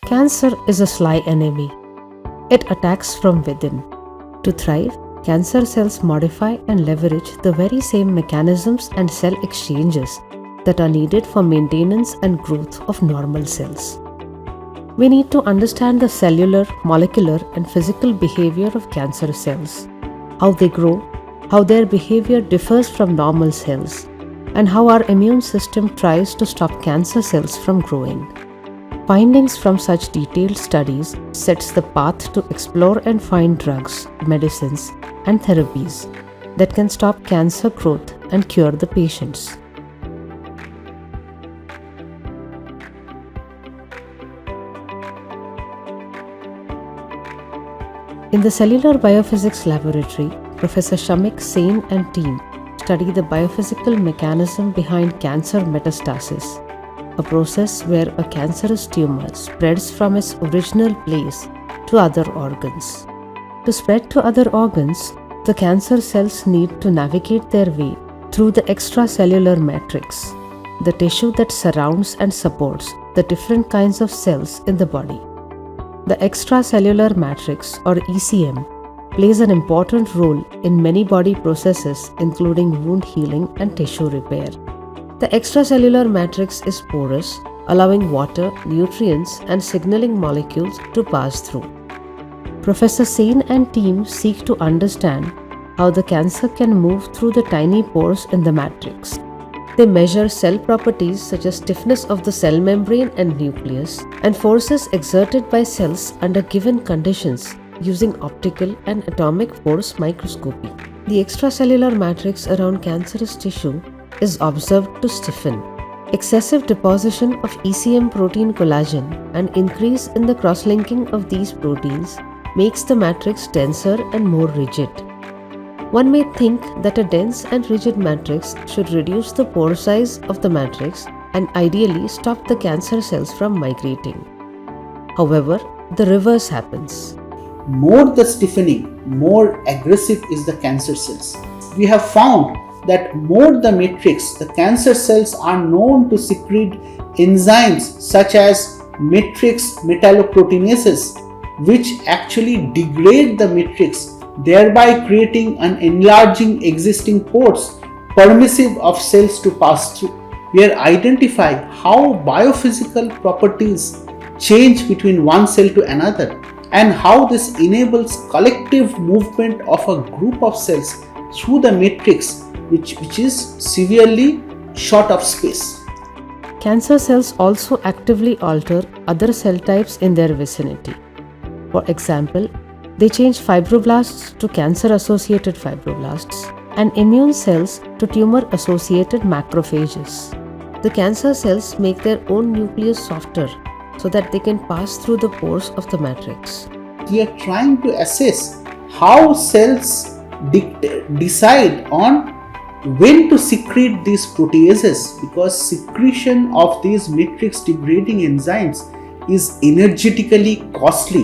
Cancer is a sly enemy. It attacks from within. To thrive, cancer cells modify and leverage the very same mechanisms and cell exchanges that are needed for maintenance and growth of normal cells. We need to understand the cellular, molecular, and physical behavior of cancer cells, how they grow, how their behavior differs from normal cells, and how our immune system tries to stop cancer cells from growing. Findings from such detailed studies sets the path to explore and find drugs, medicines, and therapies that can stop cancer growth and cure the patients. In the Cellular Biophysics Laboratory, Professor Shamik, Sen and team study the biophysical mechanism behind cancer metastasis, a process where a cancerous tumor spreads from its original place to other organs. To spread to other organs, the cancer cells need to navigate their way through the extracellular matrix, the tissue that surrounds and supports the different kinds of cells in the body. The extracellular matrix, or ECM, plays an important role in many body processes including wound healing and tissue repair. The extracellular matrix is porous, allowing water, nutrients, and signaling molecules to pass through. Professor Sen and team seek to understand how the cancer can move through the tiny pores in the matrix. They measure cell properties such as stiffness of the cell membrane and nucleus, and forces exerted by cells under given conditions using optical and atomic force microscopy. The extracellular matrix around cancerous tissue is observed to stiffen. Excessive deposition of ECM protein collagen and increase in the cross-linking of these proteins makes the matrix denser and more rigid. One may think that a dense and rigid matrix should reduce the pore size of the matrix and ideally stop the cancer cells from migrating. However, the reverse happens. More the stiffening, more aggressive is the cancer cells. We have found that more the matrix, the cancer cells are known to secrete enzymes such as matrix metalloproteinases, which actually degrade the matrix, thereby creating an enlarging existing pores permissive of cells to pass through. We are identifying how biophysical properties change between one cell to another and how this enables collective movement of a group of cells through the matrix which is severely short of space. Cancer cells also actively alter other cell types in their vicinity. For example, they change fibroblasts to cancer-associated fibroblasts and immune cells to tumor-associated macrophages. The cancer cells make their own nucleus softer so that they can pass through the pores of the matrix. We are trying to assess how cells decide on when to secrete these proteases, because secretion of these matrix degrading enzymes is energetically costly.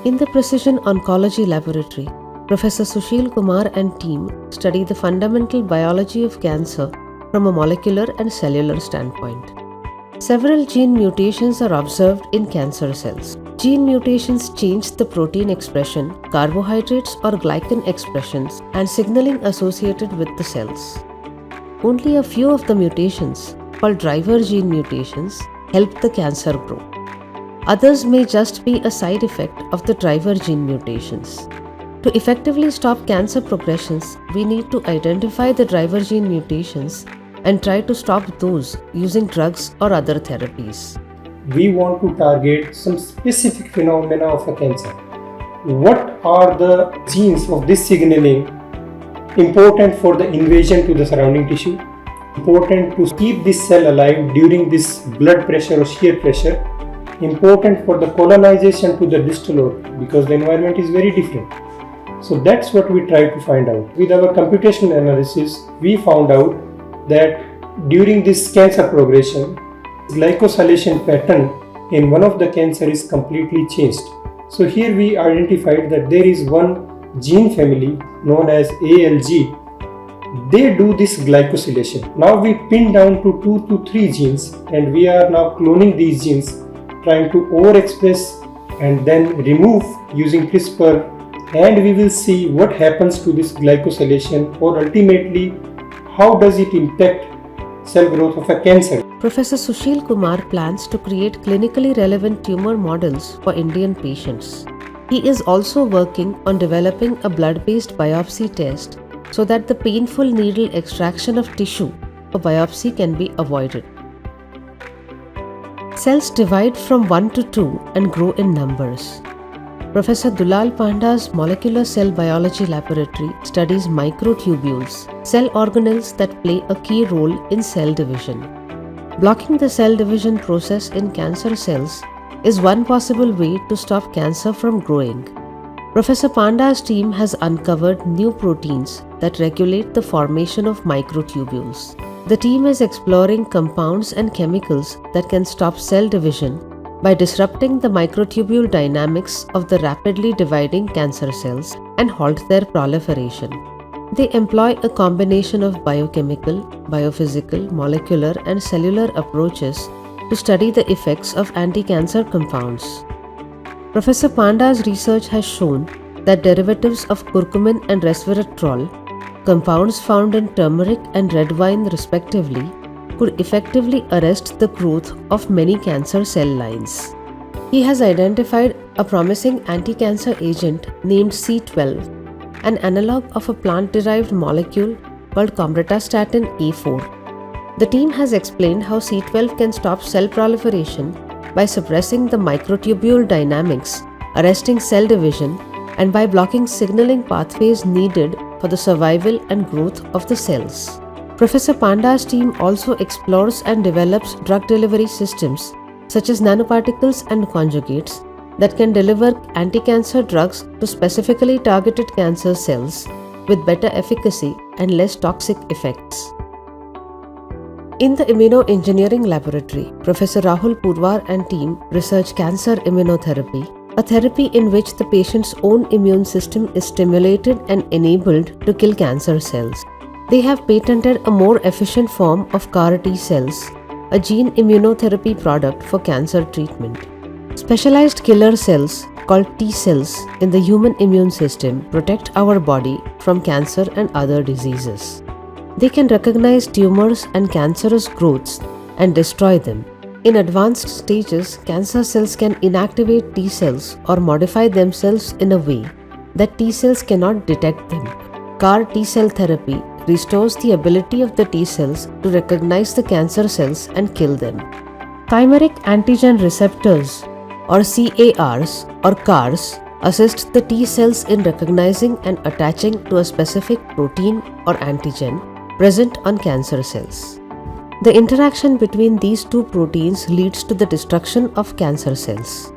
In the Precision Oncology Laboratory, Professor Sushil, Kumar and team study the fundamental biology of cancer from a molecular and cellular standpoint. Several gene mutations are observed in cancer cells. Gene mutations change the protein expression, carbohydrates or glycan expressions, and signaling associated with the cells. Only a few of the mutations, called driver gene mutations, help the cancer grow. Others may just be a side effect of the driver gene mutations. To effectively stop cancer progressions, we need to identify the driver gene mutations and try to stop those using drugs or other therapies. We want to target some specific phenomena of a cancer. What are the genes of this signaling important for the invasion to the surrounding tissue? Important to keep this cell alive during this blood pressure or shear pressure? Important for the colonization to the distal organ, because the environment is very different. So that's what we try to find out. With our computational analysis, we found out that during this cancer progression, glycosylation pattern in one of the cancer is completely changed. So here we identified that there is one gene family known as ALG. They do this glycosylation. Now we pin down to 2 to 3 genes and we are now cloning these genes trying to overexpress and then remove using CRISPR, and we will see what happens to this glycosylation, or ultimately how does it impact cell growth of a cancer. Professor Sushil Kumar plans to create clinically relevant tumor models for Indian patients. He is also working on developing a blood-based biopsy test so that the painful needle extraction of tissue for biopsy can be avoided. Cells divide from 1 to 2 and grow in numbers. Professor Dulal Panda's molecular cell biology laboratory studies microtubules, cell organelles that play a key role in cell division. Blocking the cell division process in cancer cells is one possible way to stop cancer from growing. Professor Panda's team has uncovered new proteins that regulate the formation of microtubules. The team is exploring compounds and chemicals that can stop cell division by disrupting the microtubule dynamics of the rapidly dividing cancer cells and halt their proliferation. They employ a combination of biochemical, biophysical, molecular, and cellular approaches to study the effects of anti-cancer compounds. Professor Panda's research has shown that derivatives of curcumin and resveratrol, compounds found in turmeric and red wine respectively, could effectively arrest the growth of many cancer cell lines. He has identified a promising anti-cancer agent named C12, an analog of a plant-derived molecule called combratastatin A4. The team has explained how C12 can stop cell proliferation by suppressing the microtubule dynamics, arresting cell division, and by blocking signaling pathways needed for the survival and growth of the cells. Professor Panda's team also explores and develops drug delivery systems such as nanoparticles and conjugates that can deliver anti-cancer drugs to specifically targeted cancer cells with better efficacy and less toxic effects. In the Immunoengineering laboratory, Professor Rahul, Purwar and team research cancer immunotherapy, a therapy in which the patient's own immune system is stimulated and enabled to kill cancer cells. They have patented a more efficient form of CAR T cells, a gene immunotherapy product for cancer treatment. Specialized killer cells, called T cells, in the human immune system protect our body from cancer and other diseases. They can recognize tumors and cancerous growths and destroy them. In advanced stages, cancer cells can inactivate T cells or modify themselves in a way that T cells cannot detect them. CAR T-cell therapy restores the ability of the T cells to recognize the cancer cells and kill them. Chimeric antigen receptors, or CARs or CARs, assist the T cells in recognizing and attaching to a specific protein or antigen present on cancer cells. The interaction between these two proteins leads to the destruction of cancer cells.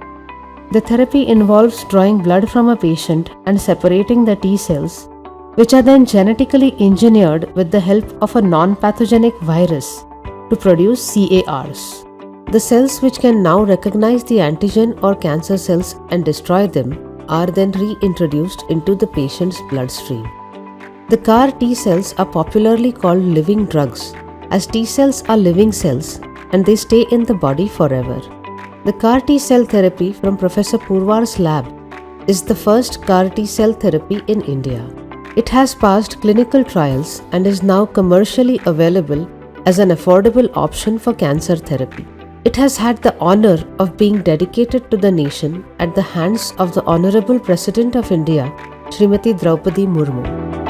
The therapy involves drawing blood from a patient and separating the T cells, which are then genetically engineered with the help of a non-pathogenic virus to produce CARs. The cells which can now recognize the antigen or cancer cells and destroy them are then reintroduced into the patient's bloodstream. The CAR T cells are popularly called living drugs, as T cells are living cells and they stay in the body forever. The CAR T cell therapy from Professor Purwar's lab is the first CAR T cell therapy in India. It has passed clinical trials and is now commercially available as an affordable option for cancer therapy. It has had the honor of being dedicated to the nation at the hands of the Honorable President of India, Srimati Draupadi Murmu.